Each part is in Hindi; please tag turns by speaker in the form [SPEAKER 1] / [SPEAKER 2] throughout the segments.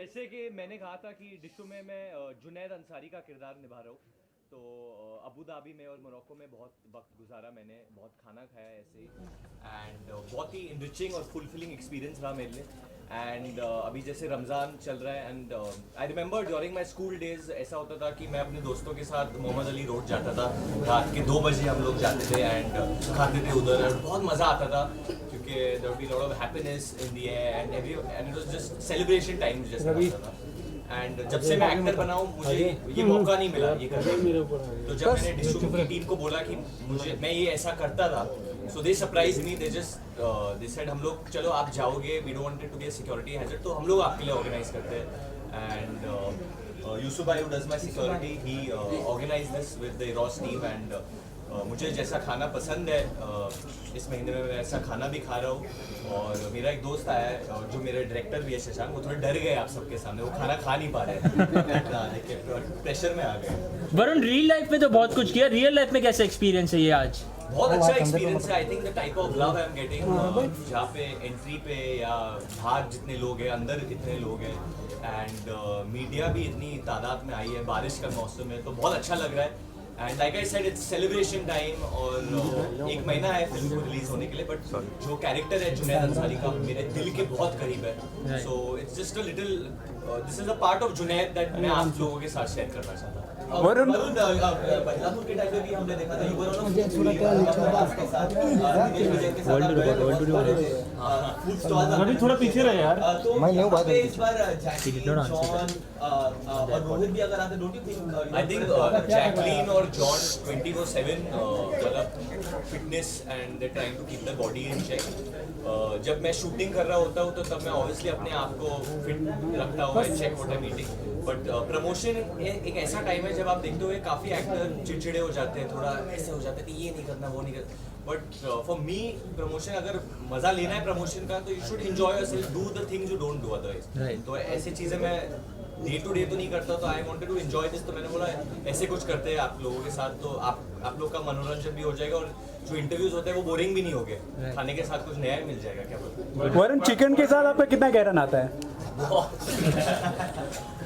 [SPEAKER 1] जैसे कि मैंने कहा था कि डिशो में मैं जुनैद अंसारी का किरदार निभा रहा हूँ। तो अबू धाबी में और मोरक्को में बहुत वक्त गुजारा मैंने, बहुत खाना खाया ऐसे ही, एंड बहुत ही इनरिचिंग और फुलफिलिंग एक्सपीरियंस रहा मेरे लिए। एंड अभी जैसे रमज़ान चल रहा है, and I remember during my school days ऐसा होता था कि मैं अपने दोस्तों के साथ मोहम्मद अली रोड जाता था। रात के 2 बजे हम लोग जाते थे एंड खाते थे उधर, और बहुत मज़ा आता था क्योंकि there would be lot of happiness in the air and it was just celebration time जैसा लगता था। एंड जब से मैं एक्टर बना हूँ मुझे ये मौका नहीं मिला ये करने का। तो जब मैंने डिशो की टीम को बोला कि मैं ये ऐसा करता था, सो दे सरप्राइज मी, दे सेड हम लोग चलो आप जाओगे, we don't wanted to be a security hazard, तो हम लोग आपके लिए ऑर्गेनाइज करते हैं। And Yusuf bhai who does my security, he organize this with the Ross team. And मुझे जैसा खाना पसंद है इस महीने में मैं ऐसा खाना भी खा रहा हूँ। और मेरा एक दोस्त आया है जो मेरे डायरेक्टर भी है शशांक, वो थोड़े डर गए आप सबके सामने, वो खाना खा नहीं पा रहे हैं प्रेशर में आ गए।
[SPEAKER 2] वरुण रियल लाइफ में तो बहुत कुछ किया, रियल लाइफ में कैसा एक्सपीरियंस है ये आज?
[SPEAKER 1] बहुत अच्छा एक्सपीरियंस है। I think the type of love I am getting, जहाँ पे एंट्री पे या बाहर जितने लोग हैं, अंदर इतने लोग हैं, एंड मीडिया भी इतनी तादाद में आई है, बारिश का मौसम है, तो बहुत अच्छा लग रहा है। And like I said it's celebration time, और 1 महीना है फिल्म को रिलीज होने के लिए, बट जो कैरेक्टर है जुनैद अंसारी का मेरे दिल के बहुत करीब है। So it's just a little, this is a part of Junaid that मैं आप लोगों के साथ शेयर करना चाहता हूँ।
[SPEAKER 3] वरुण
[SPEAKER 1] बदलापुर के टाइम पे भी हमने देखा था यू वर ऑन के साथ फूड स्टॉल,
[SPEAKER 3] अभी थोड़ा पीछे रहे यार।
[SPEAKER 1] तो
[SPEAKER 3] मैं नहीं बात
[SPEAKER 1] पे इस बार जैकलीन, जॉन और रोहित भी अगर आते, don't you think? I think Jacqueline और जॉन 24/7 मतलब fitness and they trying to keep the body in check. जब मैं शूटिंग कर रहा होता हूँ तो तब मैं ऑब्वियसली अपने आप को फिट रखता हूँ, I check what I am eating. But promotion एक ऐसा टाइम है जब आप देखते हो काफ़ी एक्टर चिड़चिड़े हो जाते हैं, थोड़ा ऐसे हो जाता है कि ये नहीं करना वो नहीं करना। बट फॉर मी प्रमोशन, अगर मज़ा लेना है प्रमोशन का तो you should enjoy yourself, do the things you don't do otherwise. तो ऐसी चीज़ें मैं डे टू डे तो नहीं करता, तो I wanted to enjoy this, तो मैंने बोला ऐसे कुछ करते हैं आप लोगों के साथ, तो आप लोग का मनोरंजन भी हो जाएगा और जो इंटरव्यूज होते हैं वो बोरिंग भी नहीं होंगे, खाने के साथ कुछ नया मिल जाएगा। क्या बोलते?
[SPEAKER 3] वरुण, चिकन के साथ आपका कितना गहरा नाता है?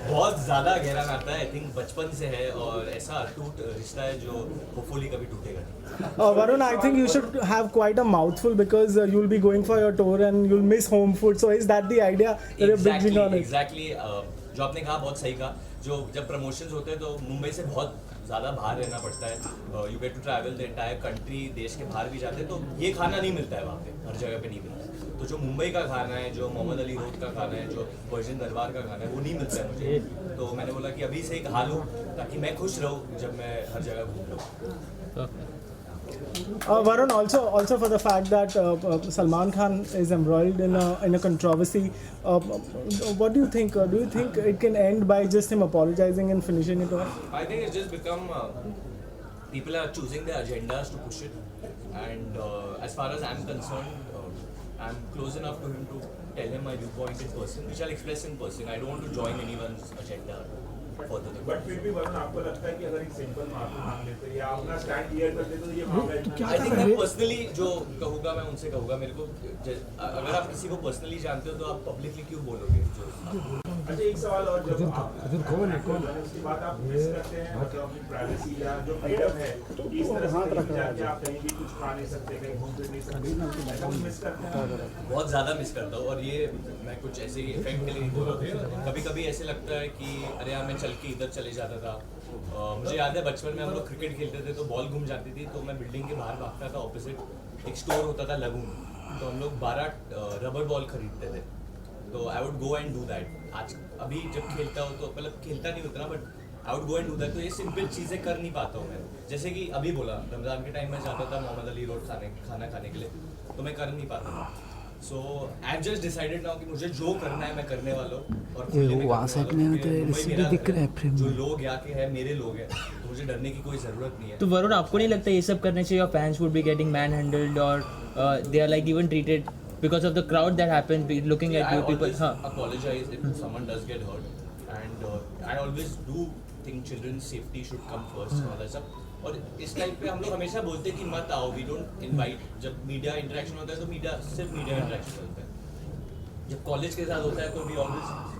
[SPEAKER 1] बहुत ज़्यादा गहरा नाता है, आई थिंक बचपन से है, और ऐसा अटूट रिश्ता है जो होपफुली कभी टूटेगा नहीं।
[SPEAKER 4] Varun, I think you should have quite a mouthful because you'll be going for your tour and you'll miss home food. So is that the idea that you're bringing on it?
[SPEAKER 1] Exactly. जो आपने कहा बहुत सही कहा। जो जब प्रमोशंस होते हैं तो मुंबई से बहुत ज़्यादा बाहर रहना पड़ता है, you get to travel the entire country, देश के बाहर भी जाते हैं, तो ये खाना नहीं मिलता है वहाँ पे, हर जगह पे नहीं मिलता है। तो जो मुंबई का खाना है, जो मोहम्मद अली रोड का खाना है, जो पर्शियन दरबार का खाना है, वो नहीं मिलता है मुझे। तो मैंने बोला कि अभी से ही खा लूँ ताकि मैं खुश रहूँ जब मैं हर जगह घूम लूँ।
[SPEAKER 4] Varun, also for the fact that Salman Khan is embroiled in a controversy, what do you think? Do you think it can end by just him apologizing and finishing it off?
[SPEAKER 1] I think it's just become people are choosing their agendas to push it, and as far as I'm concerned, I'm close enough to him to tell him my viewpoint in person, which I'll express in person. I don't want to join anyone's agenda further than
[SPEAKER 5] but फिर भी वरुण, आपको लगता है कि अगर एक सिंपल माफी मांग लेते या अपना स्टैंड क्लियर कर देते तो ये मामला?
[SPEAKER 1] आई थिंक मैं पर्सनली जो कहूँगा मैं उनसे कहूँगा, मेरे को अगर आप किसी को पर्सनली जानते हो तो आप पब्लिकली क्यों बोलोगे? जो
[SPEAKER 5] अच्छा, एक सवाल और, जब आप उसके बाद आप मिस करते हैं मतलब अपनी प्राइवेसी या जो फ्रीडम है, इस तरह से कहीं जाके आप कहीं भी कुछ खा नहीं सकते, कहीं घूम फिर नहीं सकते, ऐसा मिस करते हैं?
[SPEAKER 1] बहुत ज़्यादा मिस करता हूँ, और ये मैं कुछ ऐसे ही इफेक्ट के लिए नहीं बोल रहा। कभी कभी ऐसे लगता है कि अरे यार मैं चल के इधर चले जाता था। मुझे याद है बचपन में हम लोग क्रिकेट खेलते थे तो बॉल घूम जाती थी, तो मैं बिल्डिंग के बाहर भागता था, ऑपोजिट एक स्टोर होता था लगून, तो हम लोग 12 रबर बॉल खरीदते थे, तो I would go and do that. आज अभी जब खेलता हूँ तो मतलब खेलता नहीं उतना, but I would go and do that. तो ये सिंपल चीज़ें कर नहीं पाता हूँ मैं, जैसे कि अभी बोला रमज़ान के टाइम में जाता था मोहम्मद अली रोड खाना खाने के लिए, तो मैं कर नहीं पाता था। So I have just decided now कि मुझे जो करना है मैं करने वाला हूँ, और जो लोग यहाँ के हैं मेरे लोग हैं, तो मुझे डरने की कोई ज़रूरत नहीं है।
[SPEAKER 2] तो वरुण, आपको नहीं लगता ये सब करने से your fans would be getting manhandled और they are like even treated because of the crowd that happens looking at you people?
[SPEAKER 1] I always apologize if someone does get hurt, and I always do think children's safety should come first and all that stuff. और इस टाइम पे हम लोग हमेशा बोलते हैं कि मत आओ, वी डोंट इनवाइट। जब मीडिया इंटरेक्शन होता है तो सिर्फ मीडिया इंटरेक्शन होता है। जब कॉलेज के साथ होता है तो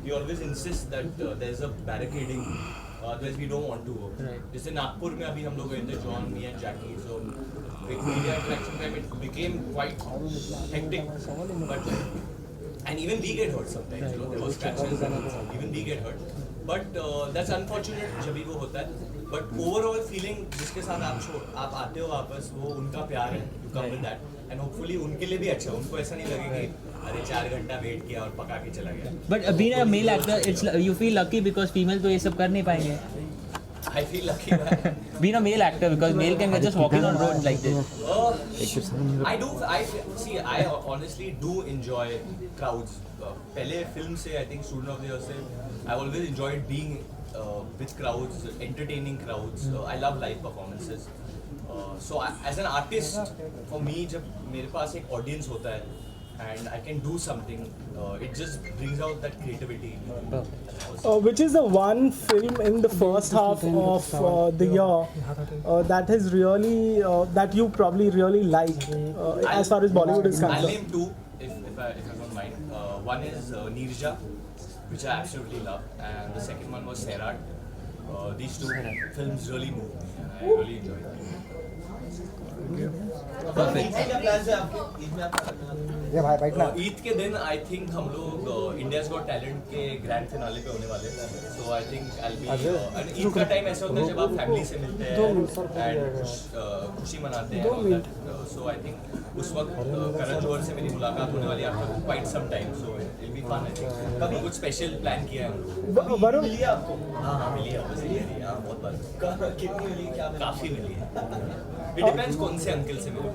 [SPEAKER 1] we always insist that there is a barricading, otherwise we don't want to go.
[SPEAKER 2] Right.
[SPEAKER 1] जैसे नागपुर में अभी हम लोग गए थे, John, me and Jackie, so with media interaction time it became quite hectic, but and even we get hurt sometimes, you know, there was scratches and even we get hurt, but that's unfortunate जब भी वो होता है, but overall feeling जिसके साथ आप आते हो वापस, वो उनका प्यार है, you come with that, and hopefully उनके लिए भी अच्छा, उनको ऐसा नहीं लगे कि अरे 4 घंटा वेट किया और पका के चला गया.
[SPEAKER 2] But being a male actor, it's you feel lucky because female तो ये सब कर नहीं पाएंगे.
[SPEAKER 1] I feel lucky that
[SPEAKER 2] Being a male actor because male can just walking on roads like this.
[SPEAKER 1] I honestly do enjoy crowds. पहले film से I think Student of the Year से I always enjoyed being with crowds, entertaining crowds. I love live performances. So as an artist, for me जब मेरे पास एक audience होता है and I can do something, it just brings out that creativity.
[SPEAKER 4] Which is the one film in the first half of the year that has really that you probably really like as far as Bollywood is
[SPEAKER 1] I'll
[SPEAKER 4] concerned?
[SPEAKER 1] name two if I don't mind. One is Neerja, which I absolutely love, and the second one was Sairat. These two films really moved me, and I really enjoyed them. Eid के दिन आई थिंक हम लोग इंडियाज गॉट टैलेंट के ग्रैंड फिनाले पे होने वाले हैं, so I think I will be, Eid का टाइम ऐसा होता है जब आप फैमिली से मिलते हैं एंड खुशी मनाते हैं, सो आई थिंक उस वक्त करण जौहर से मेरी मुलाकात होने वाली है after quite some time, so it will be fun. I think कभी कुछ स्पेशल प्लान किया है हम लोग.
[SPEAKER 4] Varun,
[SPEAKER 1] मिली है आपको? हाँ मिली है, बस ये रही, हाँ बहुत बार. कितनी मिली, क्या काफी मिली है. इट डिपेंड्स कौन से अंकल से मिले.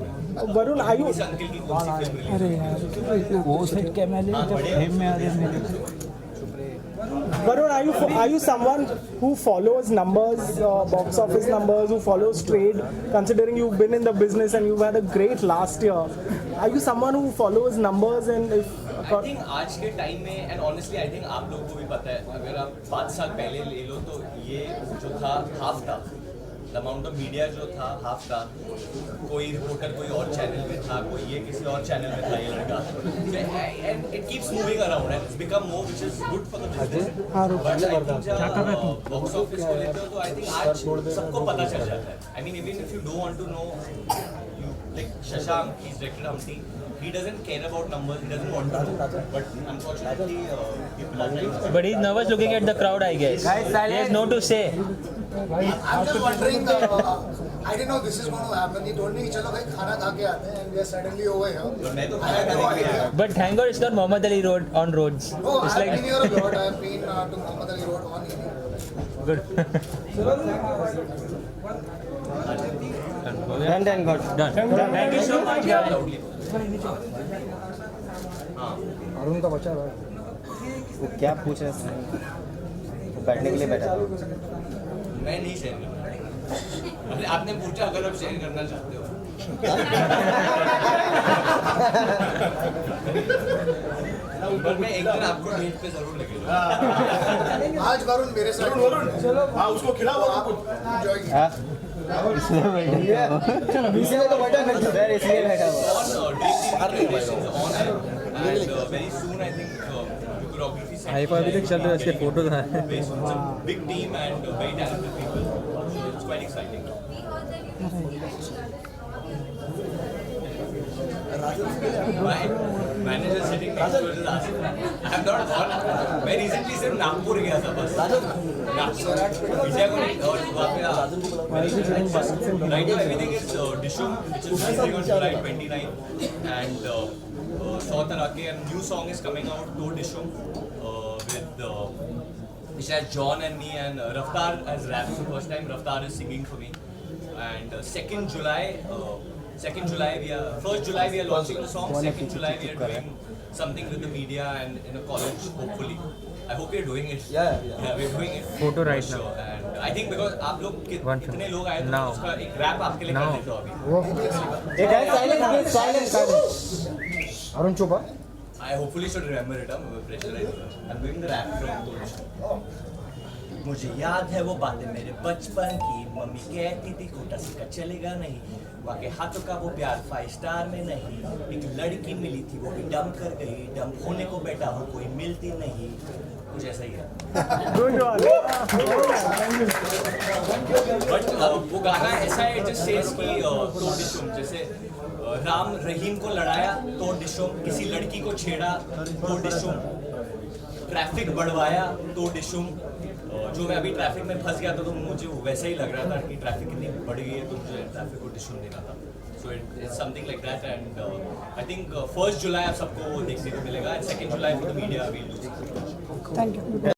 [SPEAKER 4] Varun, are you?
[SPEAKER 1] इस अंकल की कौन सी फिल्म रिलीज?
[SPEAKER 3] वो सेट के मैंने जब फेम में आ रहे मेरे
[SPEAKER 4] Varun, are you someone who follows numbers, box office numbers, who follows trade? Considering you've been in the business and you've had a great last year, are you someone who follows numbers and if?
[SPEAKER 1] I think आज के टाइम में एंड ऑनेस्टली आई थिंक आप लोगों को भी पता है, अगर आप 5 साल पहले ले लो तो ये जो था हाफ था, द अमाउंट ऑफ मीडिया जो था हाफ था. कोई रिपोर्टर कोई और चैनल में था, कोई ये किसी और चैनल में था ये लड़का, and it keeps moving around and it's become more which is good for the business. But I think जब बॉक्स ऑफिस को लेते हो तो आई थिंक आज सबको पता चल जाता है. I mean even if you don't want to know, you like Shashank, he is directed Hamsi. He doesn't care about numbers. He doesn't want to know. But unfortunately, people are like.
[SPEAKER 2] But he's nervous looking at the crowd, I guess. He has no to say.
[SPEAKER 6] I'm just wondering, I didn't know this is going to happen. He told me, चलो भाई खाना खा के आते हैं, and we are suddenly over here.
[SPEAKER 1] मैं तो
[SPEAKER 6] I had no idea.
[SPEAKER 2] But thank God it's not Muhammad Ali Road on roads.
[SPEAKER 6] Oh,
[SPEAKER 2] It's
[SPEAKER 6] I've been
[SPEAKER 2] like
[SPEAKER 6] here a lot. I've been to Muhammad Ali Road on evening.
[SPEAKER 2] good.
[SPEAKER 3] Done, got
[SPEAKER 2] Done. Thank you so much, guys.
[SPEAKER 1] loudly.
[SPEAKER 3] Arun का बच्चा वो क्या पूछ रहे हैं? वो बैठने के लिए बैठा
[SPEAKER 1] मैं नहीं शेयर करना. अरे आपने पूछा, अगर आप शेयर करना चाहते हो. पर मैं एक दिन आपको डेट पे जरूर लेके जाऊंगा.
[SPEAKER 6] आज वरुण मेरे साथ. चलो हाँ उसको खिलाओ आप enjoy कीजिए.
[SPEAKER 3] इसलिए तो बैठा है, इसलिए बैठा
[SPEAKER 1] and very soon I think choreography set
[SPEAKER 3] hi fi अभी तक चल रहा है, इसके फोटो था.
[SPEAKER 1] based on some big team and very talented people, so it's quite exciting. My manager sitting next to us is asking, I have not gone. मैं recently सिर्फ नागपुर गया था बस. नागपुर विजय को और वहाँ पे right now everything is Dishum, which is releasing on July 29, and Saw Tarake, and new song is coming out to Dishum with which has John and me, and Raftar as rap for the first time. Raftar is singing for me, and 2nd July we are 1st July we are launching the song. 2nd July we are doing something with the media and in a college, hopefully. I hope we are doing it. Yeah, we're doing it.
[SPEAKER 2] Photo right
[SPEAKER 1] for sure. And I think because आप लोग कितने लोग आए तो
[SPEAKER 2] Now.
[SPEAKER 1] मैं उसका एक रैप आपके लिए कर देता हूँ अभी.
[SPEAKER 3] साइलेंस अरुण चुप.
[SPEAKER 1] I hopefully should remember it. I'm pressurized. I'm doing the rap from Tolish.
[SPEAKER 7] मुझे याद है वो बातें मेरे बचपन की, मम्मी कहती थी खोटा सिक्का चलेगा नहीं, माँ के हाथों का वो प्यार 5 स्टार में नहीं, एक लड़की मिली थी वो भी डम कर गई, डम होने को बेटा हो कोई मिलती नहीं, कुछ ऐसा ही है।
[SPEAKER 4] Good one.
[SPEAKER 1] बट वो गाना ऐसा है, जस्ट सेज कि तो डिशुम, जैसे राम रहीम को लड़ाया तो डिशुम, किसी लड़की को छेड़ा तो डिशुम, ट्रैफिक बढ़वाया तो डिशुम। जो मैं अभी ट्रैफिक में फंस गया था तो मुझे वैसा ही लग रहा था कि ट्रैफिक कितनी बढ़ गई है, तो मुझे ट्रैफिक को डिशुम देना था। So it's something like that, and I think 1 July आप सबको देखने को मिलेगा, and 2 July for the media we will do.
[SPEAKER 8] Thank you.